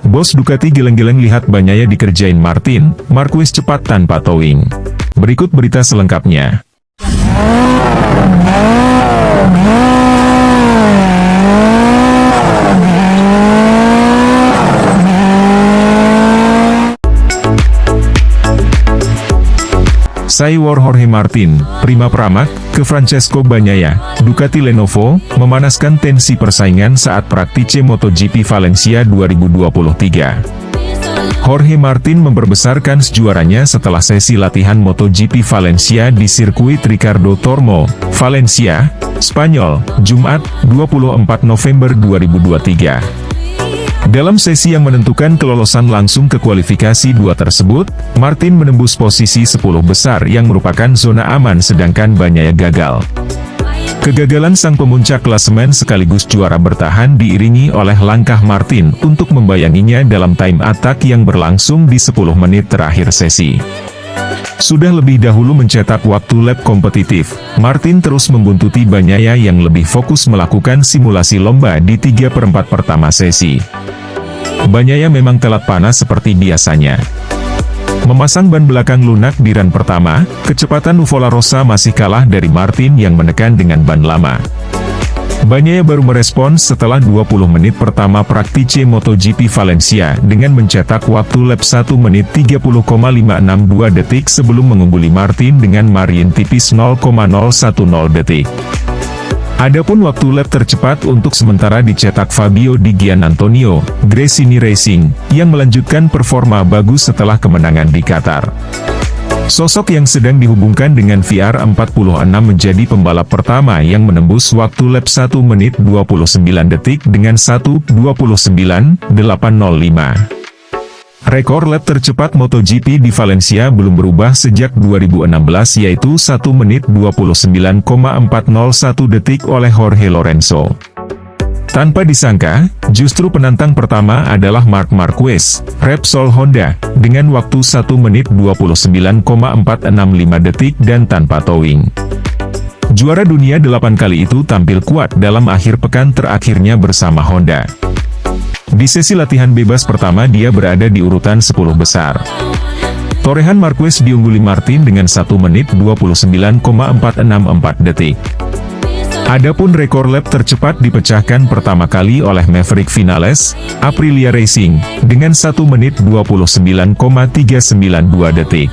Bos Ducati geleng-geleng lihat Bagnaia dikerjain Martin Marquez cepat tanpa towing. Berikut berita selengkapnya. Saiwar Jorge Martin, Prima Pramac, ke Francesco Bagnaia, Ducati Lenovo, memanaskan tensi persaingan saat praktice MotoGP Valencia 2023. Jorge Martin memperbesarkan juaranya setelah sesi latihan MotoGP Valencia di sirkuit Ricardo Tormo, Valencia, Spanyol, Jumat, 24 November 2023. Dalam sesi yang menentukan kelolosan langsung ke kualifikasi 2 tersebut, Martin menembus posisi 10 besar yang merupakan zona aman sedangkan Bagnaia gagal. Kegagalan sang pemuncak klasemen sekaligus juara bertahan diiringi oleh langkah Martin untuk membayanginya dalam time attack yang berlangsung di 10 menit terakhir sesi. Sudah lebih dahulu mencetak waktu lap kompetitif, Martin terus membuntuti Bagnaia yang lebih fokus melakukan simulasi lomba di 3/4 pertama sesi. Bagnaia memang telat panas seperti biasanya. Memasang ban belakang lunak di run pertama, kecepatan Nuvola Rossa masih kalah dari Martin yang menekan dengan ban lama. Bagnaia baru merespons setelah 20 menit pertama praktice MotoGP Valencia dengan mencetak waktu lap 1 menit 30,562 detik sebelum mengungguli Martin dengan margin tipis 0,010 detik. Adapun waktu lap tercepat untuk sementara dicetak Fabio Di Giannantonio, Gresini Racing, yang melanjutkan performa bagus setelah kemenangan di Qatar. Sosok yang sedang dihubungkan dengan VR46 menjadi pembalap pertama yang menembus waktu lap 1 menit 29 detik dengan 1:29.805. Rekor lap tercepat MotoGP di Valencia belum berubah sejak 2016 yaitu 1 menit 29,401 detik oleh Jorge Lorenzo. Tanpa disangka, justru penantang pertama adalah Marc Marquez, Repsol Honda, dengan waktu 1 menit 29,465 detik dan tanpa towing. Juara dunia 8 kali itu tampil kuat dalam akhir pekan terakhirnya bersama Honda. Di sesi latihan bebas pertama dia berada di urutan 10 besar. Torehan Marquez diungguli Martin dengan 1 menit 29,464 detik. Adapun rekor lap tercepat dipecahkan pertama kali oleh Maverick Vinales, Aprilia Racing, dengan 1 menit 29,392 detik.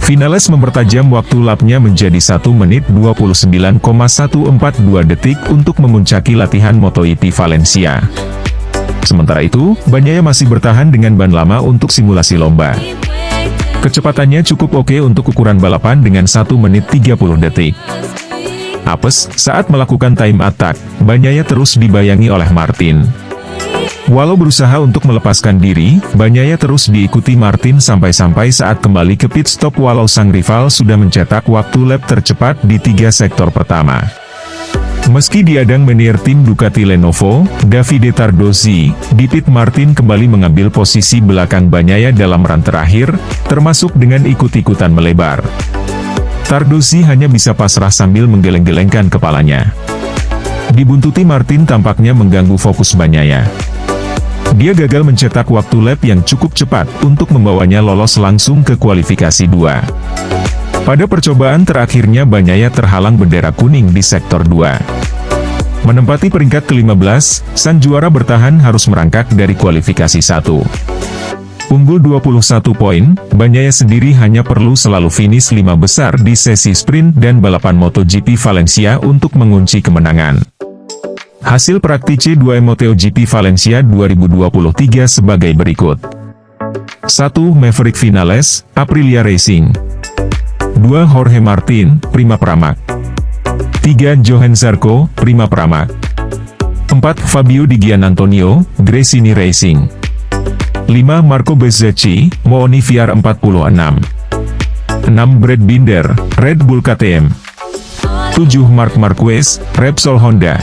Vinales mempertajam waktu lapnya menjadi 1 menit 29,142 detik untuk memuncaki latihan MotoGP Valencia. Sementara itu, Bagnaia masih bertahan dengan ban lama untuk simulasi lomba. Kecepatannya cukup oke untuk ukuran balapan dengan 1 menit 30 detik. Apes, saat melakukan time attack, Bagnaia terus dibayangi oleh Martin. Walau berusaha untuk melepaskan diri, Bagnaia terus diikuti Martin sampai-sampai saat kembali ke pit stop walau sang rival sudah mencetak waktu lap tercepat di 3 sektor pertama. Meski diadang manajer tim Ducati Lenovo, Davide Tardozzi, di pit Martin kembali mengambil posisi belakang Bagnaia dalam run terakhir, termasuk dengan ikut-ikutan melebar. Tardozzi hanya bisa pasrah sambil menggeleng-gelengkan kepalanya. Dibuntuti Martin tampaknya mengganggu fokus Bagnaia. Dia gagal mencetak waktu lap yang cukup cepat untuk membawanya lolos langsung ke kualifikasi 2. Pada percobaan terakhirnya Bagnaia terhalang bendera kuning di sektor 2. Menempati peringkat ke-15, sang juara bertahan harus merangkak dari kualifikasi 1. Unggul 21 poin, Bagnaia sendiri hanya perlu selalu finish 5 besar di sesi sprint dan balapan MotoGP Valencia untuk mengunci kemenangan. Hasil praktice 2 MotoGP Valencia 2023 sebagai berikut. 1. Maverick Vinales, Aprilia Racing. 2. Jorge Martin, Prima Pramac. 3. Johan Zarco, Prima Pramac. 4. Fabio Di Giannantonio, Gresini Racing. 5. Marco Bezzecchi, Mooni VR46. 6. Brad Binder, Red Bull KTM. 7. Marc Marquez, Repsol Honda.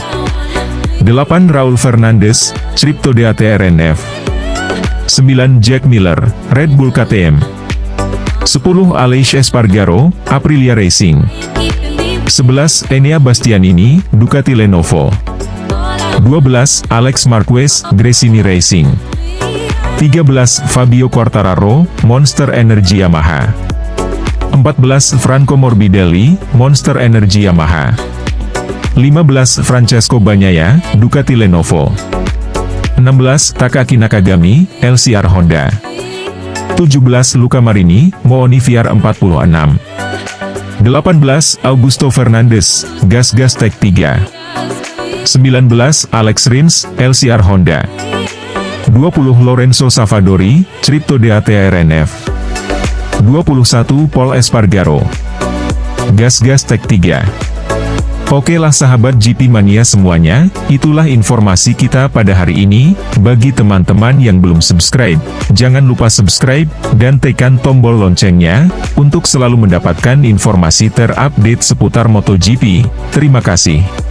8. Raul Fernandez, Tripto DATRNF. 9. Jack Miller, Red Bull KTM. 10. Aleix Espargaro, Aprilia Racing. 11. Enea Bastianini, Ducati Lenovo. 12. Alex Marquez, Gresini Racing. 13. Fabio Quartararo, Monster Energy Yamaha. 14. Franco Morbidelli, Monster Energy Yamaha. 15. Francesco Bagnaia, Ducati Lenovo. 16. Takaki Nakagami, LCR Honda. 17. Luca Marini, Mooni VR46. 18. Augusto Fernandes, Gas Tech 3. 19. Alex Rins, LCR Honda. 20. Lorenzo Savadori, Crypto DATRNF. 21. Paul Espargaro, Gas Tech 3. Oke lah sahabat GP Mania semuanya, itulah informasi kita pada hari ini. Bagi teman-teman yang belum subscribe, jangan lupa subscribe, dan tekan tombol loncengnya, untuk selalu mendapatkan informasi terupdate seputar MotoGP. Terima kasih.